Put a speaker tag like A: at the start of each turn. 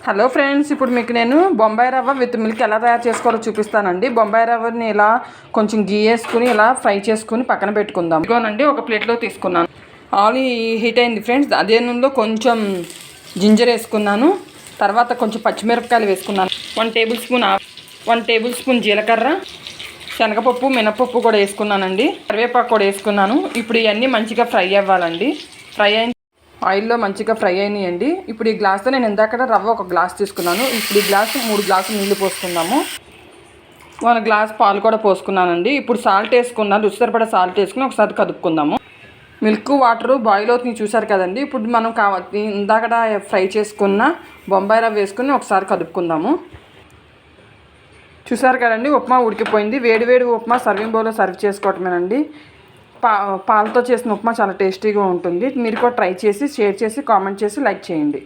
A: Hello friends, ఇప్పుడు మీకు నేను బొంబాయి రవ్వ విత్ మిల్క్ ఎలా తయారు చేసుకోవాలో చూపిస్తానండి. బొంబాయి రవ్వని ఇలా కొంచెం గీ వేసుకుని ఇలా ఫ్రై చేసుకుని పక్కన పెట్టుకుందాం. ఇదిగోనండి, ఒక ప్లేట్లో తీసుకున్నాను. ఆయిల్ హీట్ అయింది ఫ్రెండ్స్. అదే నూనెలో కొంచెం జింజర్ వేసుకున్నాను. తర్వాత కొంచెం పచ్చిమిరపకాయలు వేసుకున్నాను. 1 టేబుల్ స్పూన్ జీలకర్ర, శనగపప్పు, మినపప్పు కూడా వేసుకున్నానండి. కరివేపాకు కూడా వేసుకున్నాను. ఇప్పుడు ఇవన్నీ మంచిగా ఫ్రై అవ్వాలండి. ఆయిల్లో మంచిగా ఫ్రై అయినాయండి. ఇప్పుడు ఈ గ్లాస్తో నేను ఇందాక రవ్వ ఒక గ్లాస్ తీసుకున్నాను. ఇప్పుడు ఈ గ్లాసు 3 గ్లాసులు నీళ్ళు పోసుకుందాము. 1 గ్లాస్ పాలు కూడా పోసుకున్నానండి. ఇప్పుడు సాల్ట్ వేసుకున్నాను. రుచి సరిపడా సాల్ట్ వేసుకుని ఒకసారి కదుపుకుందాము. మిల్క్ వాటర్ బాయిల్ అవుతుంది చూసారు కదండి. ఇప్పుడు మనం ఇందాక ఫ్రై చేసుకున్న బొంబాయి రవ్వ వేసుకుని ఒకసారి కదుపుకుందాము. చూసారు కదండి, ఉప్మా ఉడికిపోయింది. వేడివేడి ఉప్మా సర్వింగ్ బౌల్లో సర్వ్ చేసుకోవటమేనండి. పాలతో చేసిన ఉప్మా చాలా టేస్టీగా ఉంటుంది. మీరు కూడా ట్రై చేసి షేర్ చేసి కామెంట్ చేసి లైక్ చేయండి.